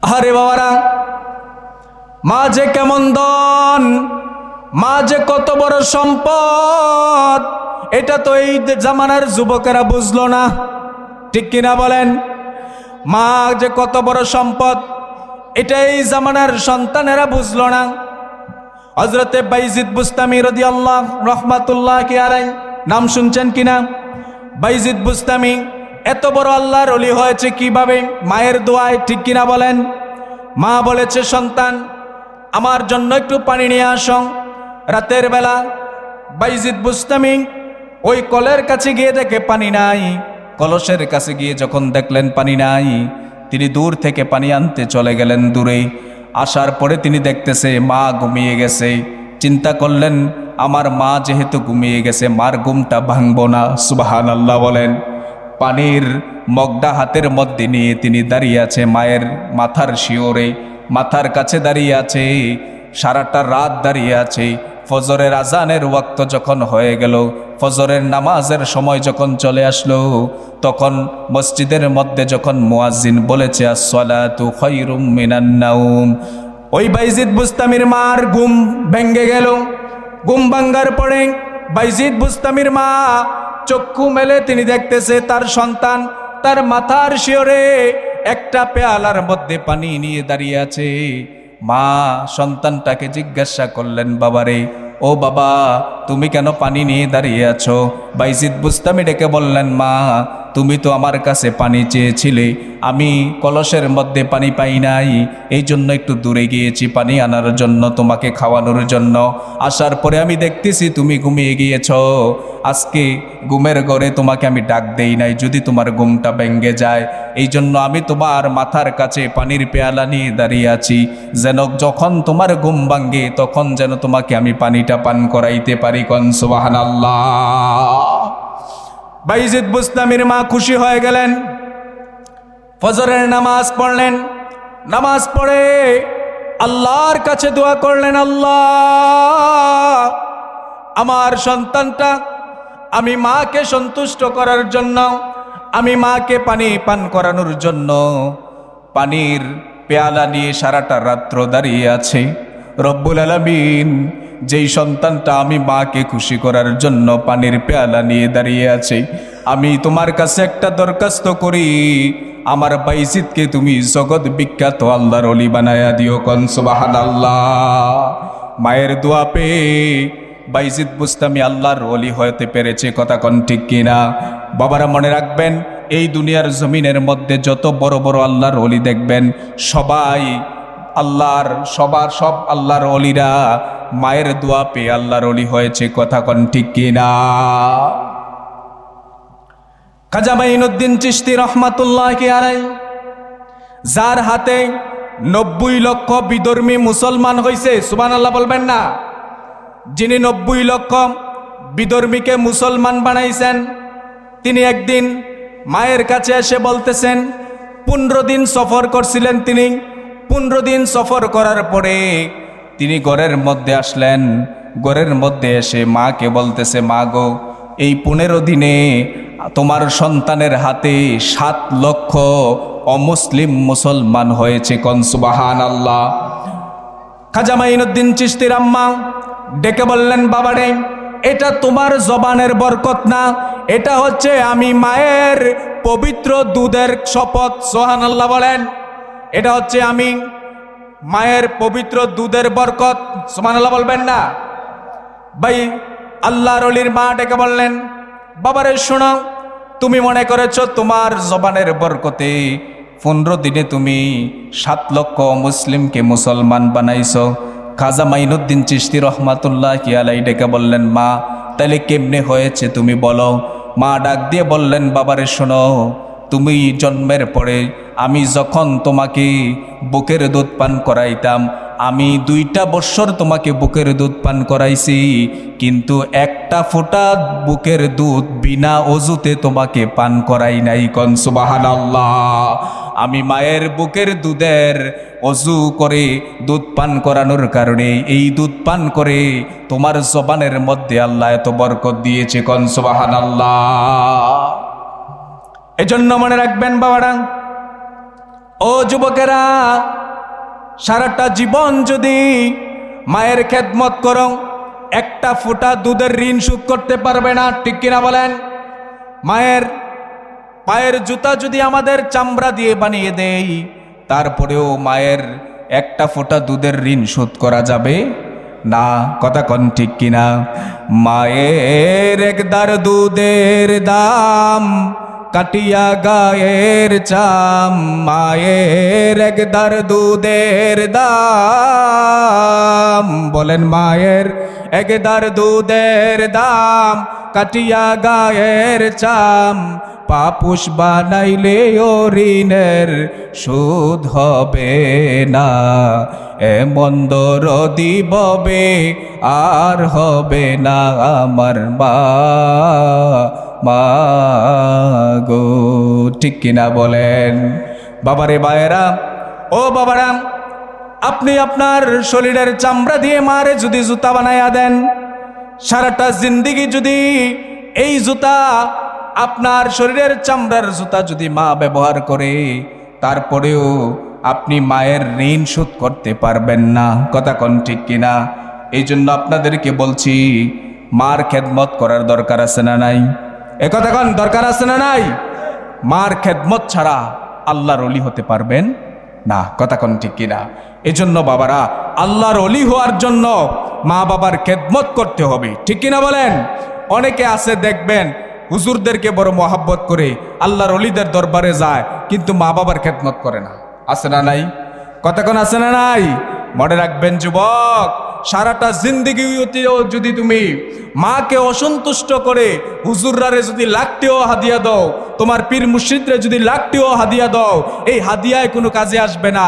আরে বাবারা, মা যে কেমন ধন, মা যে কত বড় সম্পদ, এটা তো এই জামানার যুবকেরা বুঝলো না, ঠিক কিনা বলেন? মা যে কত বড় সম্পদ, এটা এই জামানার সন্তানেরা বুঝলো না। হযরতে বাইজিদ বুস্তামি রাদিয়াল্লাহু রাহমাতুল্লাহি আলাইহি, নাম শুনছেন কিনা? বাইজিদ বুস্তামি এত বড় আল্লাহর ওলি হয়েছে কিভাবে? মায়ের দোয়ায়, ঠিক কিনা বলেন? মা বলেছে, সন্তান আমার জন্য একটু পানি নিয়ে আসো। রাতের বেলা বাইজিদ বুস্তামি ওই কলের কাছে গিয়ে দেখে পানি নাই। কলসের কাছে গিয়ে যখন দেখলেন পানি নাই, তিনি দূর থেকে পানি আনতে চলে গেলেন দূরে। আসার পরে তিনি দেখতেছে মা ঘুমিয়ে গেছে। চিন্তা করলেন, আমার মা যেহেতু ঘুমিয়ে গেছে, মার ঘুমটা ভাঙবো না। সুবহানাল্লাহ বলেন। পানির মগটা হাতের মধ্যে নিয়ে তিনি দাঁড়িয়ে আছে মায়ের মাথার শিওরে, মাথার কাছে দাঁড়িয়ে আছে, সারাটা রাত দাঁড়িয়ে আছে। ফজরের আজানের ওয়াক্ত যখন হয়ে গেল, ফজরের নামাজের সময় যখন চলে আসলো, তখন মসজিদের মধ্যে যখন মুয়াজ্জিন বলেছে আসসালাতু খায়রুম মিনান নাওম, ওই বাইজিদ বুস্তামির মার ঘুম ভেঙে গেল। ঘুম ভাঙ্গার পরে বাইজিদ বুস্তামির মা চক্ষু মেলে তিনি দেখতেছে তার সন্তান তার মাথার শিওরে একটা পেয়ালার মধ্যে পানি নিয়ে দাঁড়িয়ে আছে। মা সন্তানটাকে জিজ্ঞাসা করলেন, বাবারে, ও বাবা, তুমি কেন পানি নিয়ে দাঁড়িয়ে আছো? বাইজিদ বুস্তামি ডেকে বললেন, মা, তুমি তো আমার কাছে পানি চেয়েছিলে, আমি কলসের মধ্যে পানি পাই নাই, এই জন্য একটু দূরে গিয়েছি পানি আনার জন্য, তোমাকে খাওয়ানোর জন্য। আসার পরে আমি দেখতেছি তুমি ঘুমিয়ে গিয়েছ। আজকে ঘুমের ঘরে তোমাকে আমি ডাক দেই নাই, যদি তোমার ঘুমটা ভেঙে যায়, এই জন্য আমি তোমার মাথার কাছে পানির পেয়ালা নিয়ে দাঁড়িয়ে আছি, যেন যখন তোমার ঘুম ভাঙ্গে তখন যেন তোমাকে আমি পানিটা পান করাইতে পারি। কোন সুবহানাল্লাহ। বাইজিদ বুস্তামির মা খুশি হয়ে গেলেন। ফজরের নামাজ পড়লেন। নামাজ পড়ে আল্লাহর কাছে দোয়া করলেন, আল্লাহ, আমার সন্তানটা, আমি মাকে সন্তুষ্ট করার জন্য, আমি মাকে পানি পান করানোর জন্য পানির পেয়ালা নিয়ে সারাটা রাত্র দাঁড়িয়ে আছে। রব্বুল আলামিন, যেই সন্তানটা আমি মাকে খুশি করার জন্য পানির পেয়ালা নিয়ে দাঁড়িয়ে আছে, আমি তোমার কাছে একটা দরখাস্ত করি, আমার বাইজিদকে তুমি জগৎ বিখ্যাত আল্লাহর ওলি বানায়া দিও। কোন সুবহানাল্লাহ। মায়ের দোয়া পেয়ে বাইজিদ বুস্তামি আল্লাহর ওলি হতে পেরেছে। কথা কোন ঠিক কিনা? বাবারা মনে রাখবেন, এই দুনিয়ার জমিনের মধ্যে যত বড় বড় আল্লাহর ওলি দেখবেন, সবাই আল্লাহর সব আল্লাহর ওলিরা মায়ের দোয়া পেয়ে আল্লাহর ওলি হয়েছে। কথা কোন ঠিক কিনা? খাজা মাইনুদ্দিন চিশতি রহমাতুল্লাহি আলাইহি, যার হাতে 90 লক্ষ বিধর্মী মুসলমান হয়েছে, সুবহানাল্লাহ বলবেন না? যিনি 90 লক্ষ বিধর্মীকে মুসলমান বানাইছেন, তিনি একদিন মায়ের কাছে এসে বলতেছেন, 15 দিন সফর করছিলেন তিনি। 15 দিন সফর করার পরে তিনি ঘরের মধ্যে আসলেন। ঘরের মধ্যে এসে মাকে বলতেছে, মা গো, এই 15 দিনে তোমার সন্তানের হাতে 7 লক্ষ অমুসলিম মুসলমান হয়েছে। কোন সুবহানাল্লাহ। খাজা মাইনুদ্দিন চিশতির আম্মা ডেকে বললেন, বাবারে, এটা তোমার জবানের বরকত না, এটা হচ্ছে আমি মায়ের পবিত্র দুধের শপথ। সুবহানাল্লাহ বলেন। এটা হচ্ছে আমি মায়ের পবিত্র দুধের বরকত। সুবহানাল্লাহ বলবেন না? ভাই আল্লাহর ওলির মা ডেকে বললেন, বাবারে শোনো, তুমি মনে করেছো তোমার জবানের বরকতে 15 দিনে তুমি 7 লক্ষ মুসলিমকে মুসলমান বানাইছো। খাজা মাইনুদ্দিন চিশতি রহমাতুল্লাহি আলাইহি ডেকে বললেন, মা, তাহলে কেমনে হয়েছে তুমি বলো। মা ডাক দিয়ে বললেন, বাবারে শোনো, তুমি জন্মের পরে আমি যখন তোমাকে বুকের দুধ পান করাইতাম, আমি 2টা বৎসর তোমাকে বুকের দুধ পান করাইছি, কিন্তু একটা ফোঁটা বুকের দুধ বিনা অজুতে তোমাকে পান করাই নাই। কোন সুবহানাল্লাহ। আমি মায়ের বুকের দুধের অজু করে দুধ পান করানোর কারণে এই দুধ পান করে তোমার জবানের মধ্যে আল্লাহ এত বরকত দিয়েছে। কোন সুবহানাল্লাহ। এজন্য মনে রাখবেন বাবারা, ও যুবকেরা, সারাটা জীবন যদি মায়ের খেদমত করো, একটা ফোঁটা দুধের ঋণ শোধ করতে পারবে না। ঠিক কিনা বলেন? মায়ের পায়ের জুতা যদি আমাদের চামড়া দিয়ে বানিয়ে দেই, তারপরেও মায়ের একটা ফোঁটা দুধের ঋণ শোধ করা যাবে না। কথা কন ঠিক কিনা? মায়ের একদার দুধের দাম কাটিয়া গায়ের চাম, মায়ের একদার দুধের দাম, বলেন মায়ের একদার দুধের দাম কাটিয়া গায়ের চাম, পাপুষ বানাইলে ও ঋণের শোধ হবে না, এমন দরদি ববে আর হবে না আমার মা গো। ঠিক কিনা বলেন? বাবারে বায়েরা, ও বাবারা, আপনি আপনার শরীরের চামড়া দিয়ে মারে যদি জুতা বানাইয়া দেন, সারাটা জিন্দিগি যদি এই জুতা, আপনার শরীরের চামড়ার জুতা যদি মা ব্যবহার করে, তারপরেও আপনি মায়ের ঋণ শোধ করতে পারবেন না। কথা কোন ঠিক কিনা? এই জন্য আপনাদেরকে বলছি, মার খেদমত করার দরকার আছে না নাই? এ কথা কোন দরকার আছে না নাই? মার খেদমত ছাড়া আল্লাহর ওলি হতে পারবেন না। কথা কোন ঠিক কিনা? এই জন্য বাবারা, আল্লাহর ওলি হওয়ার জন্য মা বাবার খেদমত করতে হবে। ঠিক কিনা বলেন? অনেকে আছে দেখবেন হুজুরদেরকে বড় মহাব্বত করে আল্লাহর ওলিদের দরবারে যায়, কিন্তু মা বাবার খেদমত করে না। আছে না নাই? কথা কোন আছে না নাই? মনে রাখবেন যুবক, সারাটা জিন্দিগিতেও যদি তুমি মাকে অসন্তুষ্ট করে হুজুররারে যদি লাখটিও হাদিয়া দাও, তোমার পীর মুর্শিদরে যদি লাখটিও হাদিয়া দাও, এই হাদিয়ায় কোনো কাজে আসবে না।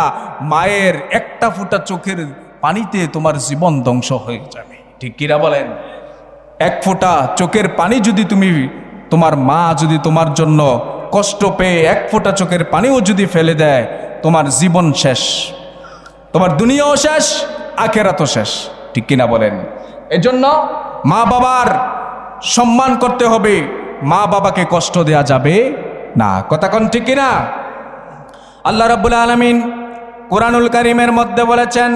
মায়ের একটা ফোঁটা চোখের পানিতে তোমার জীবন ধ্বংস হয়ে যাবে। ঠিক কিনা বলেন? এক ফোঁটা চোখের পানি যদি তুমি, তোমার মা যদি তোমার জন্য কষ্ট পেয়ে এক ফোঁটা চোখের পানিও যদি ফেলে দেয়, তোমার জীবন শেষ, তোমার দুনিয়াও শেষ, আখেরাতও শেষ। ঠিক কিনা বলেন? এজন্য মা বাবার সম্মান করতে হবে, মা বাবাকে কষ্ট দেয়া যাবে না। কথা কোন ঠিক কিনা? আল্লাহ রাব্বুল আলামিন কুরআনুল কারীমের মধ্যে বলেছেন,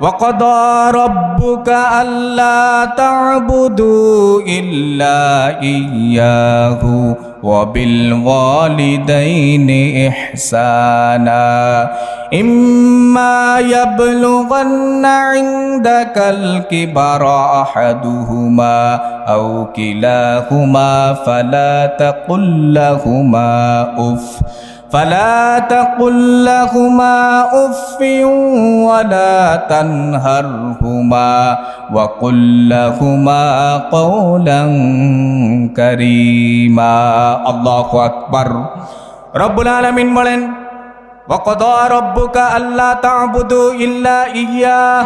وَقَضَى رَبُّكَ أَلَّا تَعْبُدُوا إِلَّا إِيَّاهُ وَبِالْوَالِدَيْنِ إِحْسَانًا إِمَّا يَبْلُغَنَّ عِندَكَ الْكِبَرَ أَحَدُهُمَا أَوْ كِلَاهُمَا فلا تقل لهما أف ولا تنهرهما وقل لهما قولا كريما। الله أكبر। রব্বুল আলামিন বলেন, وقضى ربك ألا تعبدوا إلا إياه।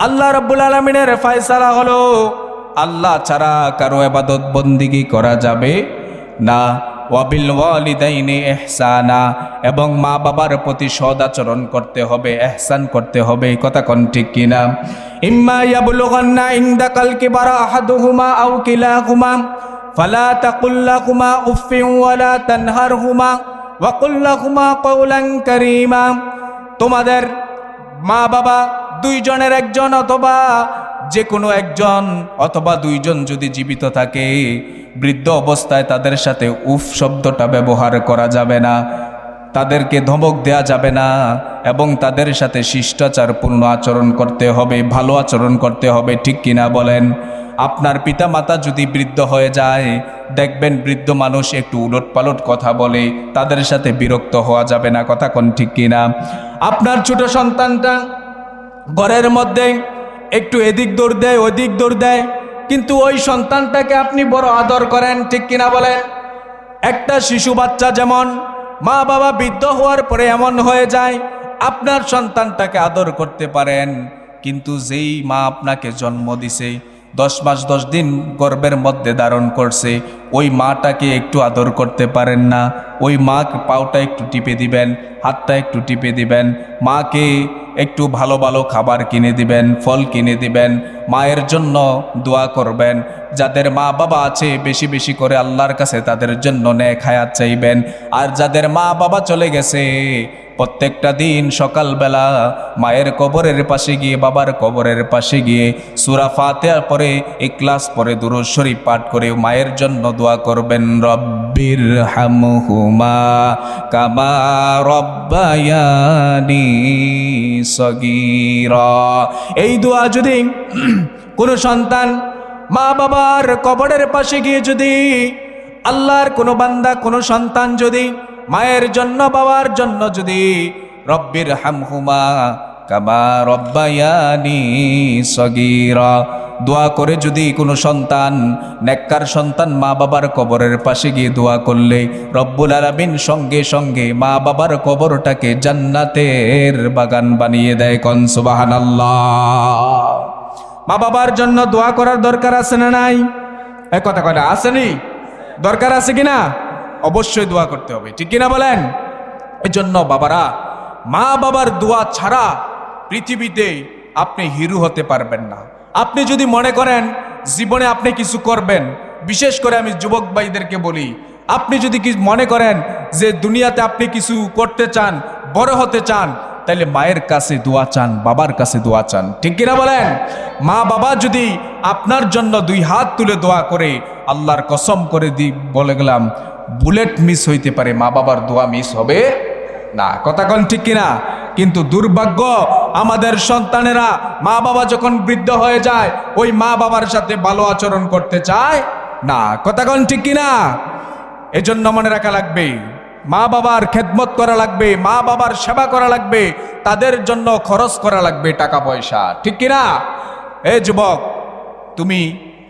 আল্লাহ রব্বুল আলামিনের ফয়সালা হলো, আল্লাহ ছাড়া কারো ইবাদত বন্দেগী করা যাবে না। ওয়াবিল ওয়ালিদাইনি ইহসানা, এবং মা বাবার প্রতি সদাচরণ করতে হবে, ইহসান করতে হবে। কথা কোন ঠিক কিনা? ইম্মা ইয়াবলুগান্না ইনদাকাল কিবারা আহাদুহুমা আও কিলাহুমা ফালা তাকুল লাহুমা উফফিন ওয়ালা তানহারহুমা ওয়া কুল লাহুমা কওলান কারীমা। তোমাদের মা বাবা দুইজনের একজন অথবা যে কোনো একজন অথবা দুইজন যদি জীবিত থাকে, বৃদ্ধ অবস্থায় তাদের সাথে উফ শব্দটা ব্যবহার করা যাবে না, তাদেরকে ধমক দেয়া যাবে না, এবং তাদের সাথে শিষ্টাচারপূর্ণ আচরণ করতে হবে, ভালো আচরণ করতে হবে। ঠিক কিনা বলেন? আপনার পিতা মাতা যদি বৃদ্ধ হয়ে যায়, দেখবেন বৃদ্ধ মানুষ একটু উলটপালট কথা বলে, তাদের সাথে বিরক্ত হওয়া যাবে না। কথা কোন ঠিক কিনা? আপনার ছোট সন্তানটা ঘরের মধ্যে একটু এদিক দৌড় দেয়, ওদিক দৌড় দেয়, কিন্তু ওই সন্তানটাকে আপনি বড় আদর করেন। ঠিক কিনা বলেন? একটা শিশু বাচ্চা যেমন মা বাবা বৃদ্ধ হওয়ার পরে এমন হয়ে যায়, আপনার সন্তানটাকে আদর করতে পারেন, কিন্তু যেই মা আপনাকে জন্ম দিছে, 10 মাস 10 দিন গর্ভের মধ্যে ধারণ করছে, ওই মাটাকে একটু আদর করতে পারেন না? ওই মা পাওটা একটু টিপে দিবেন, হাতটা একটু টিপে দিবেন, মাকে একটু ভালো ভালো খাবার কিনে দিবেন, ফল কিনে দিবেন, মায়ের জন্য দোয়া করবেন। যাদের মা বাবা আছে বেশি বেশি করে আল্লাহর কাছে তাদের জন্য নেক হায়াত চাইবেন। আর যাদের মা বাবা চলে গেছে, প্রত্যেকটা দিন সকালবেলা মায়ের কবরের পাশে গিয়ে, বাবার কবরের পাশে গিয়ে সূরা ফাতিহা পড়ে, ইখলাস পড়ে, দুরূদ শরীফ পাঠ করে মায়ের জন্য দোয়া করবেন, রব্বির হামহুমা কামা রব্বায়ানি সগীরা। এই দোয়া যদি কোনো সন্তান মা বাবার কবরের পাশে গিয়ে যদি, আল্লাহর কোনো বান্দা কোনো সন্তান যদি মায়ের জন্য বাবার জন্য যদি রব্বির হামহুমা কামা রব্বায়ানি সগীরা দোয়া করে, যদি কোনো সন্তান নেককার সন্তান মা বাবার কবরের পাশে গিয়ে দোয়া করলে রব্বুল আলামিন সঙ্গে সঙ্গে মা বাবার কবরটাকে জান্নাতের বাগান বানিয়ে দেয়। কোন সুবহানাল্লাহ। মা বাবার জন্য দোয়া করার দরকার আছে না নাই? এই কথা কয়টা আসেনি? দরকার আছে কিনা? অবশ্যই দোয়া করতে হবে, ঠিক কিনা বলেন? এই জন্য বাবারা, মা বাবার দোয়া ছাড়া পৃথিবীতে আপনি হিরো হতে পারবেন না। আপনি যদি মনে করেন জীবনে আপনি কিছু করবেন, বিশেষ করে আমি যুবক ভাইদেরকে বলি, আপনি যদি মনে করেন যে দুনিয়াতে আপনি কিছু করতে চান, বড় হতে চান, তাহলে মায়ের কাছে দোয়া চান, বাবার কাছে দোয়া চান, ঠিক কিনা বলেন? মা বাবা যদি আপনার জন্য 2 হাত তুলে দোয়া করে, আল্লাহর কসম করে বলে গেলাম, বুলেট মিস হইতে পারে, মা বাবার দোয়া মিস হবে না। কথা কোন ঠিক কিনা? কিন্তু দুর্ভাগ্য, আমাদের সন্তানেরা মা বাবা যখন বৃদ্ধ হয়ে যায়, ওই মা বাবার সাথে ভালো আচরণ করতে চায় না। কথা কোন ঠিক কিনা? এজন্য মনে রাখা লাগবে, মা বাবার খেদমত করা লাগবে, মা বাবার সেবা করা লাগবে, তাদের জন্য খরচ করা লাগবে টাকা পয়সা, ঠিক কিনা? এই যুবক, তুমি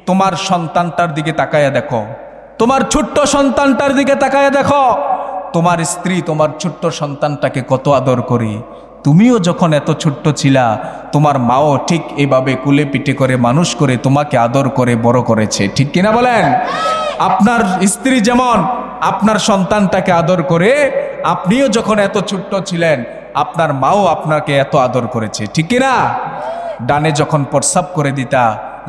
তোমার সন্তানটার দিকে তাকায়া দেখো, তোমার ছোট্ট সন্তানটার দিকে তাকায়া দেখো, তোমার স্ত্রী তোমার ছোট্ট সন্তানটাকে কত আদর করে। তুমিও যখন এত ছোট্ট ছিলা, তোমার মাও ঠিক এভাবে কুলে পিঠে করে মানুষ করে তোমাকে আদর করে বড় করেছে, ঠিক কিনা বলেন? আপনার স্ত্রী যেমন আপনার সন্তানটাকে আদর করে, আপনিও যখন এত ছোট্ট ছিলেন, আপনার মাও আপনাকে এত আদর করেছে, ঠিক কিনা? ডানে যখন প্রস্রাব করে দিতা,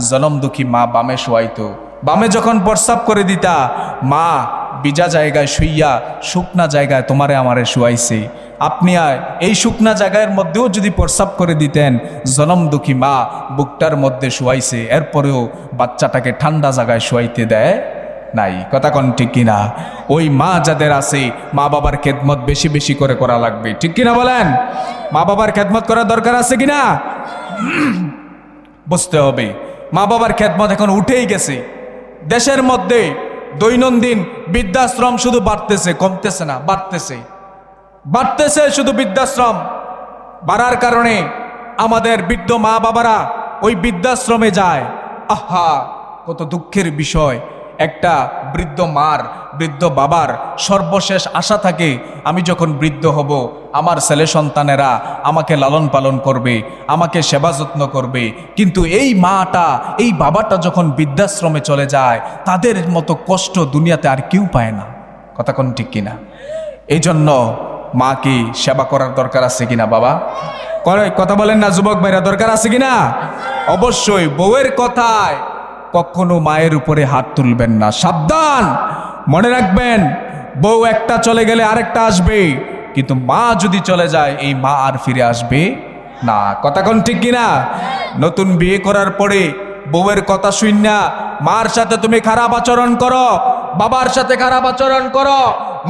জনম দুঃখী মা বামে শোয়াইতো, বামে যখন প্রস্রাব করে দিতা, মা ভিজা জায়গায় শুইয়া শুকনা জায়গায় তোমারে আমারে শুয়াইছে। আপনি এই শুকনা জায়গার মধ্যেও যদি প্রস্রাব করে দিতেন, জনম দুঃখী মা বুকটার মধ্যে শুয়াইছে, এরপরেও বাচ্চাটাকে ঠান্ডা জায়গায় শুয়াইতে দেয় নাই। কথা কোন ঠিক কিনা? ওই মা যাদের আছে, মা বাবার খেদমত বেশি বেশি করে করা লাগবে, ঠিক কিনা বলেন? মা বাবার খেদমত করার দরকার আছে কিনা? বুঝতে হবে, মা বাবার খেদমত এখন উঠেই গেছে। দেশের মধ্যে দৈনন্দিন বৃদ্ধাশ্রম শুধু বাড়তেছে, কমতেছে না, বাড়তেছে শুধু বৃদ্ধাশ্রম। বাড়ার কারণে আমাদের বৃদ্ধ মা বাবারা ওই বৃদ্ধাশ্রমে যায়। আহা, কত দুঃখের বিষয়। একটা বৃদ্ধ মার, বৃদ্ধ বাবার সর্বশেষ আশা থাকে, আমি যখন বৃদ্ধ হব, আমার ছেলে সন্তানেরা আমাকে লালন পালন করবে, আমাকে সেবা যত্ন করবে। কিন্তু এই মাটা, এই বাবাটা যখন বৃদ্ধাশ্রমে চলে যায়, তাদের মতো কষ্ট দুনিয়াতে আর কেউ পায় না। কথা কোন ঠিক কিনা? এই জন্য মাকে সেবা করার দরকার আছে কিনা বাবা? কথা বলেন না যুবক ভাইরা, দরকার আছে কিনা? অবশ্যই। বউয়ের কথায় কখনো মায়ের উপরে হাত তুলবেন না, সাবধান। মনে রাখবেন, বউ একটা চলে গেলে আরেকটা আসবে, কিন্তু মা যদি চলে যায়, এই মা আর ফিরে আসবে না। কথা কোন ঠিক কিনা? নতুন বিয়ে করার পরে বউয়ের কথা শুননা মার সাথে তুমি খারাপ আচরণ করো, বাবার সাথে খারাপ আচরণ করো,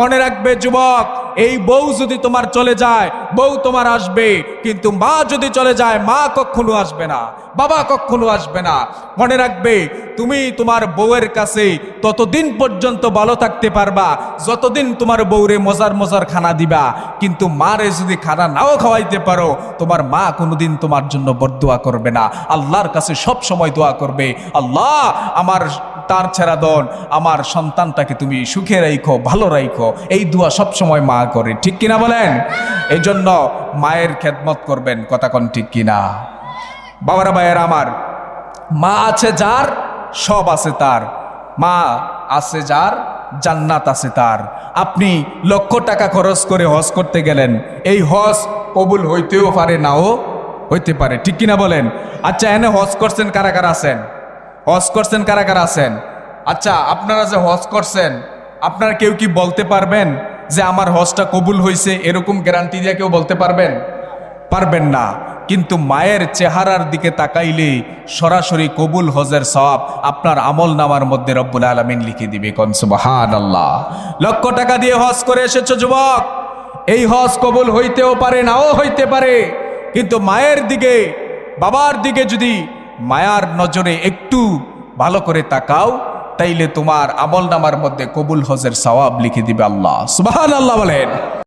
মনে রাখবে যুবক, এই বউ যদি তোমার চলে যায়, বউ তোমার আসবে, কিন্তু মা যদি চলে যায়, মা কখনো আসবে না, বাবা কখনো আসবে না। মনে রাখবে, তুমি তোমার বউয়ের কাছে ততদিন পর্যন্ত ভালো থাকতে পারবা যতদিন তোমার বউরে মজার মজার খানা দিবা, কিন্তু মারে যদি খানা নাও খাওয়াইতে পারো, তোমার মা কোনোদিন তোমার জন্য বরদোয়া করবে না, আল্লাহর কাছে সব সময় দোয়া করবে, আল্লাহ আমার তার ছেড়া দন, আমার সন্তানটাকে তুমি সুখে রাইখো, ভালো রাইখো, এই দোয়া সবসময় মা করে, ঠিক কিনা বলেন? এই জন্য মায়ের খেদমত করবেন, কথা কোন ঠিক কিনা? বাবারা ভাইয়েরা আমার, মা আছে যার সব আছে তার, মা আছে যার জান্নাত আছে তার। আপনি লক্ষ টাকা খরচ করে হজ করতে গেলেন, এই হজ কবুল হইতেও পারে, নাও হইতে পারে, ঠিক কিনা বলেন? আচ্ছা, এনে হজ করছেন কারা কারা আছেন? হজ করছেন কারা কারা আছেন? আচ্ছা, আপনারা যে হজ করছেন, আপনারা কেউ কি বলতে পারবেন যে আমার হজটা কবুল হয়েছে? এরকম গ্যারান্টি দিয়ে কেউ বলতে পারবেন? পারবেন না। কিন্তু মায়ের চেহারার দিকে তাকাইলে সরাসরি কবুল হজের সওয়াব আপনার আমল নামার মধ্যে রব্বুল আলামিন লিখে দিবে। কোন সুবহানাল্লাহ। লক্ষ টাকা দিয়ে হজ করে এসেছো যুবক, এই হজ কবুল হইতেও পারে, নাও হইতে পারে, কিন্তু মায়ের দিকে, বাবার দিকে যদি মায়ার নজরে একটু ভালো করে তাকাও, তাইলে তোমার আমল নামার মধ্যে কবুল হজের সওয়াব লিখে দিবে আল্লাহ। সুবহানাল্লাহ বলেন।